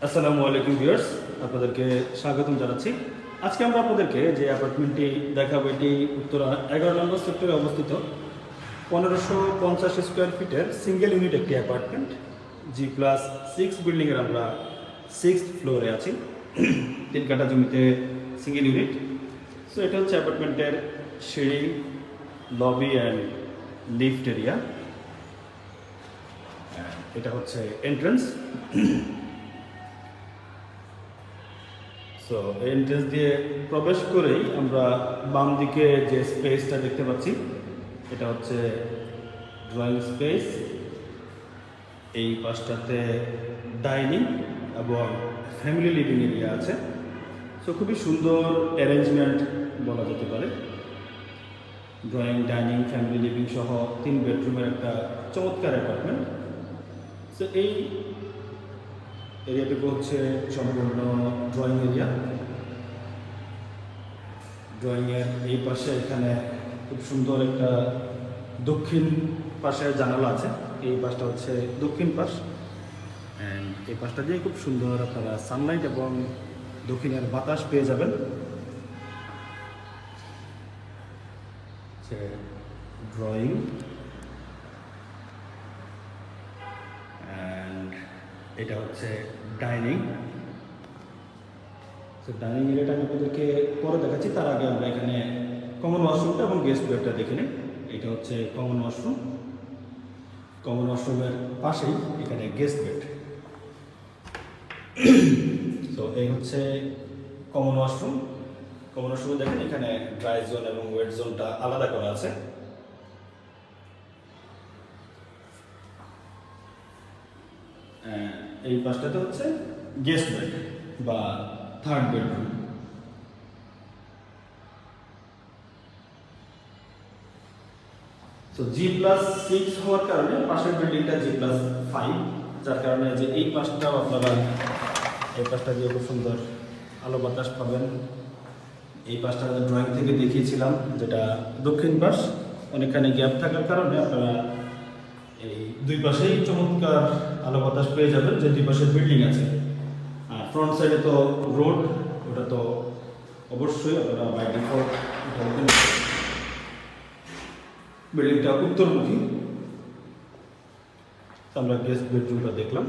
আসসালামু আলাইকুম ভিউয়ার্স, আপনাদেরকে স্বাগতম জানাচ্ছি। আজকে আমরা আপনাদেরকে যে অ্যাপার্টমেন্টটি দেখাবো এটি উত্তরা 11 নম্বর সেক্টরে অবস্থিত 1550 স্কোয়ার ফিটের সিঙ্গেল ইউনিট একটি অ্যাপার্টমেন্ট। G+6 বিল্ডিংয়ের আমরা 6th ফ্লোরে আছি। 3 কাঠা জমিতে সিঙ্গেল ইউনিট। সো এটা হচ্ছে অ্যাপার্টমেন্টের সিঁড়ি, লবি অ্যান্ড লিফট এরিয়া। এটা হচ্ছে এন্ট্রান্স। সো এন্ট্রেন্স দিয়ে প্রবেশ করেই আমরা বাম দিকে যে স্পেসটা দেখতে পাচ্ছি এটা হচ্ছে ড্রয়িং স্পেস। এই পাশটাতে ডাইনিং এবং ফ্যামিলি লিভিং এরিয়া আছে। সো খুবই সুন্দর অ্যারেঞ্জমেন্ট বলা যেতে পারে। ড্রয়িং, ডাইনিং, ফ্যামিলি লিভিং সহ 3 বেডরুমের একটা চমৎকার অ্যাপার্টমেন্ট। সো এই এরিয়াটুকু হচ্ছে সম্পূর্ণ ড্রয়িং এরিয়া। ড্রয়িংয়ের এই পাশে এখানে খুব সুন্দর একটা দক্ষিণ পাশে জানালা আছে। এই পাশটা হচ্ছে দক্ষিণ পাশ, অ্যান্ড এই পাশটা দিয়ে খুব সুন্দর আপনারা সানলাইট এবং দক্ষিণের বাতাস পেয়ে যাবেন। ড্রয়িং অ্যান্ড এটা হচ্ছে ডাইনিং। তো ডাইনিং এরিয়াটা আমি আপনাদেরকে পরে দেখাচ্ছি, তার আগে আমরা এখানে কমন ওয়াশরুমটা এবং গেস্ট বেডটা দেখে নিই। এটা হচ্ছে কমন ওয়াশরুম। কমন ওয়াশরুমের পাশেই এখানে গেস্ট বেড। তো এই হচ্ছে কমন ওয়াশরুম। কমন ওয়াশরুমে দেখেন এখানে ড্রাই জোন এবং ওয়েট জোনটা আলাদা করা আছে। এই পাশটাতে হচ্ছে গেস্ট বেড বা থার্ড বেডরুম। তো G+6 হওয়ার কারণে পাশের বিল্ডিংটা G+5, যার কারণে যে এই পাশটাও আপনারা এই পাশটা দিয়ে খুব সুন্দর আলো বাতাস পাবেন। এই পাশটা ড্রয়িং থেকে দেখিয়েছিলাম, যেটা দক্ষিণ পাশ, অনেকখানি গ্যাপ থাকার কারণে আপনারা এই দুই পাশেই চমৎকার আলো বাতাস পেয়ে যাবেন, যে দুই পাশের বিল্ডিং আছে। আর ফ্রন্ট সাইডে তো রোড, ওটা তো অবশ্যই আপনারা বাই ডিফল্ট বিল্ডিংটা উত্তরমুখী। আমরা গেস্ট বেডরুমটা দেখলাম।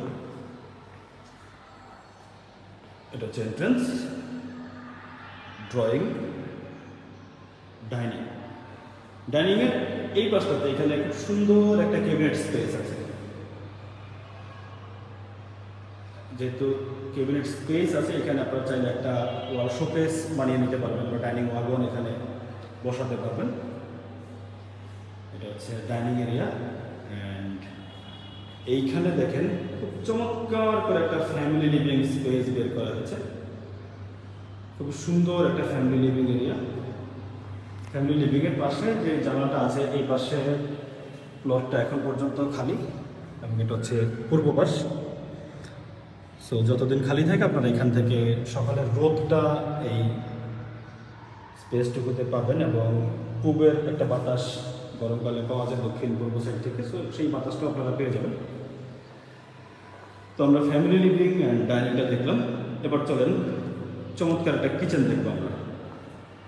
এটা হচ্ছে এন্ট্রান্স, ড্রয়িং, ডাইনিং। ডাইনিংয়ের এই পাশটাতে এখানে খুব সুন্দর একটা ক্যাবিনেট স্পেস আছে। যেহেতু ক্যাবিনেট স্পেস আছে, এখানে আপনারা চাইলে একটা ওয়াল শোকেস বানিয়ে নিতে পারবেন বা ডাইনিং ওয়াগন এখানে বসাতে পারবেন। এটা হচ্ছে ডাইনিং এরিয়া। অ্যান্ড এইখানে দেখেন খুব চমৎকার করে একটা ফ্যামিলি লিভিং স্পেস বের করা হয়েছে। খুব সুন্দর একটা ফ্যামিলি লিভিং এরিয়া। ফ্যামিলি লিভিংয়ের পাশে যে জানালাটা আছে, এই পাশে প্লটটা এখন পর্যন্ত খালি, এবং এটা হচ্ছে পূর্ব পাশ। সো যতদিন খালি থাকে আপনারা এখান থেকে সকালের রোদটা এই স্পেসটুকুতে পাবেন, এবং পূবের একটা বাতাস গরমকালে পাওয়া যায় দক্ষিণ পূর্ব সাইড থেকে। সো সেই বাতাসটা আপনারা পেয়ে যাবেন। তো আমরা ফ্যামিলি লিভিং অ্যান্ড ডাইনিংটা দেখলাম। এবার চলেন চমৎকার একটা কিচেন দেখবো আমরা,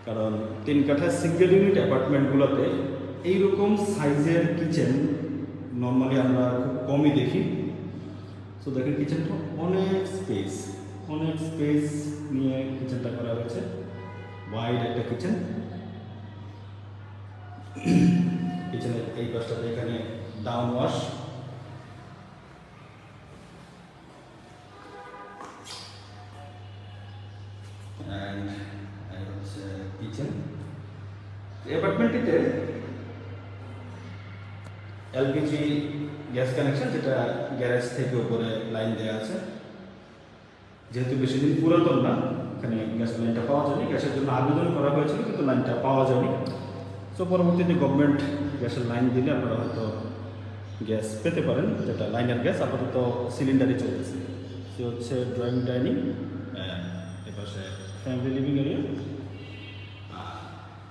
কারণ 3 কাঠা সিঙ্গেল ইউনিট অ্যাপার্টমেন্টগুলোতে এইরকম সাইজের কিচেন নর্মালি আমরা খুব কমই দেখি। সো দেখেন কিচেনটা অনেক স্পেস নিয়ে কিচেনটা করা হয়েছে। ওয়াইড একটা কিচেন। কিচেনের এই পাশটাতে এখানে ডাউন ওয়াশ, অ্যান্ড হচ্ছে কিচেন। অ্যাপার্টমেন্টটিতে এলপিজি গ্যাস কানেকশন, যেটা গ্যারেজ থেকে উপরে লাইন দেওয়া আছে। যেহেতু বেশি দিন পুরাতন না, এখানে গ্যাসের লাইনটা পাওয়া যায়নি। গ্যাসের জন্য আবেদন করা হয়েছিল, কিন্তু লাইনটা পাওয়া যায়নি। সো পরবর্তীতে গভর্নমেন্ট গ্যাসের লাইন দিলে আপনারা হয়তো গ্যাস পেতে পারেন, যেটা লাইনের গ্যাস। আপাতত সিলিন্ডারই চলতেছে। সে হচ্ছে ড্রয়িং, ডাইনিং, এ পাশে ফ্যামিলি লিভিং এরিয়া।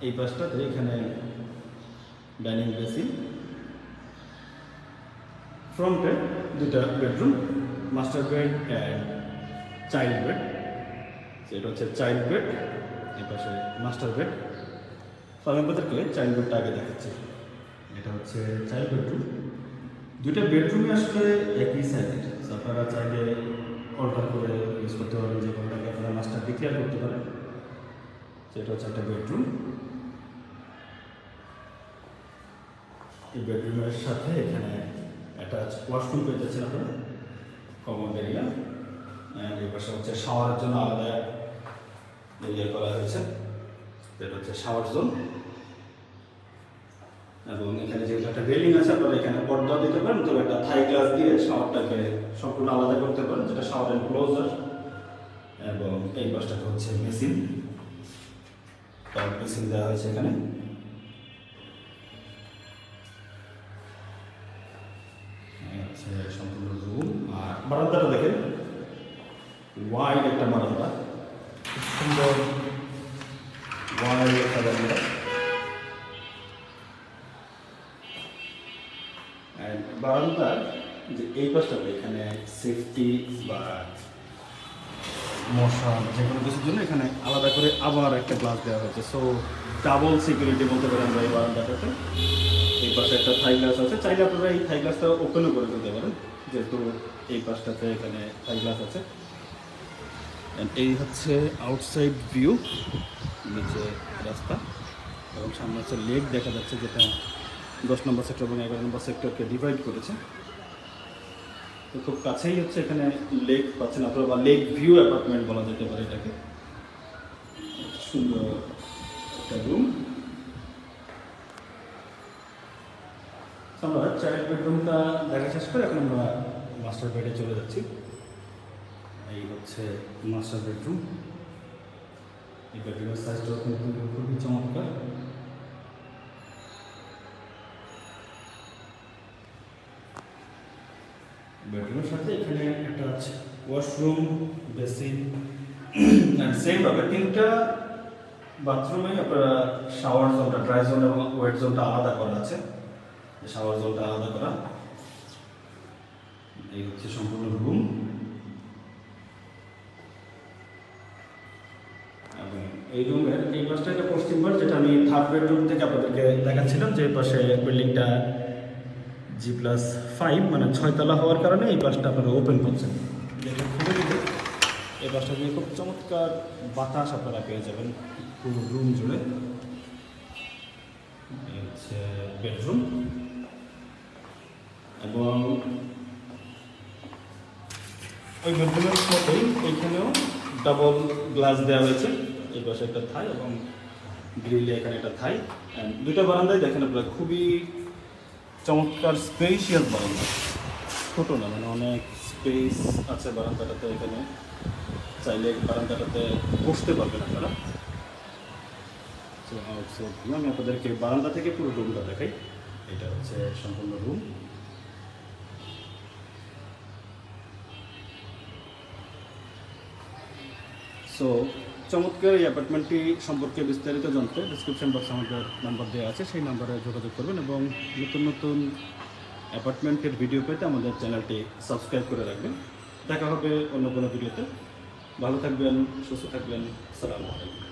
এই পাশটাতে এখানে ডাইনিং বেসিন। ফ্রন্টে 2টা bedroom, master bed and child bed, এটা হচ্ছে চাইল্ড বেড, এই পাশে মাস্টার বেড। তো আমি আপনাদেরকে চাইল্ড বেডটা আগে দেখাচ্ছি। এটা হচ্ছে চাইল্ড বেডরুম। দুইটা বেডরুমই আসলে একই সাইজের, আপনারা চাইলে অল্টার করে ইউজ করতে পারেন, যে কোনোটাকে আপনারা মাস্টার ডিক্লেয়ার করতে পারেন। এটা হচ্ছে একটা বেডরুম। এই বেডরুমের সাথে এখানে একটা ওয়াশরুম পেয়ে যাচ্ছেন আপনারা, কমন এরিয়া। এই পাশে হচ্ছে শাওয়ারের জন্য আলাদা এরিয়া করা হয়েছে, এটা হচ্ছে শাওয়ার জোন। এবং এখানে যেহেতু একটা রেলিং আছে, আপনারা এখানে পর্দা দিতে পারেন, তবে একটা থাই গ্লাস দিয়ে শাওয়ারটাকে সম্পূর্ণ আলাদা করতে পারেন, যেটা শাওয়ার এনক্লোজার। এবং এই পাশটাতে হচ্ছে মেশিন, মেশিন দেওয়া হয়েছে এখানে। হচ্ছে সম্পূর্ণ রুম। আর বারান্দাটা দেখেন, ওয়াইড একটা বারান্দা, সুন্দর ওয়াইড একটা বারান্দা। বারান্দার যে এই পাশটাতে এখানে সেফটি বা মশা যে কোনো কিছুর জন্য এখানে আলাদা করে আবার একটা গ্লাস দেওয়া হয়েছে। সো ডাবল সিকিউরিটি বলতে পারেন আমরা এই বারান্দাটাতে। এই পাশে একটা থাই গ্লাস আছে, চাইলে আপনারা এই থাই গ্লাসটা ওপেনও করে দিতে পারেন, যেহেতু এই পাশটাতে এখানে থাই গ্লাস আছে। এই হচ্ছে আউটসাইড ভিউ, নিচে রাস্তা এবং সামনে হচ্ছে লেক দেখা যাচ্ছে, যেটা 10 নম্বর সেক্টর এবং 11 নম্বর সেক্টরকে ডিভাইড করেছে। তো খুব কাছেই হচ্ছে এখানে লেক পাচ্ছেন আপনারা, বা লেক ভিউ অ্যাপার্টমেন্ট বলা যেতে পারে এটাকে। সুন্দর একটা রুম। আমরা চাইল্ড বেডরুমটা দেখা শেষ করে এখন আমরা মাস্টার বেডে চলে যাচ্ছি। এই হচ্ছে মাস্টার বেডরুম। এই বেডরুমের সাইজটাও কিন্তু খুবই চমৎকার। বেডরুমের সাথে এখানে একটা আছে ওয়াশরুম, বেসিন, সেমভাবে 3টা বাথরুমে আপনারা শাওয়ার জোনটা, ড্রাই জোন এবং ওয়েট জোনটা আলাদা করা আছে। শাওয়ার জোনটা আলাদা করা। এই হচ্ছে সম্পূর্ণ রুম। এবং এই রুমের এই পাশটা একটা পশ্চিম পাশ, যেটা আমি থার্ড বেডরুম থেকে আপনাদেরকে দেখাচ্ছিলাম, যে পাশে বিল্ডিংটা G+5 মানে 6 তলা হওয়ার কারণে এই পাশটা আপনারা ওপেন পাচ্ছেন। যেটা খুলে দিলে এই পাশটা দিয়ে খুব চমৎকার বাতাস আপনারা পেয়ে যাবেন পুরো রুম জুড়ে। এই হচ্ছে বেডরুম। এবং ওই বেডরুমের সাথেই এইখানেও ডাবল গ্লাস দেওয়া হয়েছে, এই পাশে একটা থাই এবং গ্রিলে এখানে একটা থাই। দুটো বারান্দায় দেখেন আপনারা, খুবই চমৎকার স্পেশিয়াস বারান্দা, ছোট না, মানে অনেক স্পেস আছে বারান্দাটাতে। এখানে চাইলে বারান্দাটাতে বসতে পারবেন আপনারা। আমি আপনাদেরকে বারান্দা থেকে পুরো রুমটা দেখাই। এটা হচ্ছে সম্পূর্ণ রুম। সো চমৎকার এই অ্যাপার্টমেন্টটি সম্পর্কে বিস্তারিত জানতে ডিসক্রিপশন বক্সে আমাদের নাম্বার দেওয়া আছে, সেই নাম্বারে যোগাযোগ করবেন এবং নতুন নতুন অ্যাপার্টমেন্টের ভিডিও পেতে আমাদের চ্যানেলটি সাবস্ক্রাইব করে রাখবেন। দেখা হবে অন্য কোনো ভিডিওতে। ভালো থাকবেন, সুস্থ থাকবেন। আসসালামু আলাইকুম।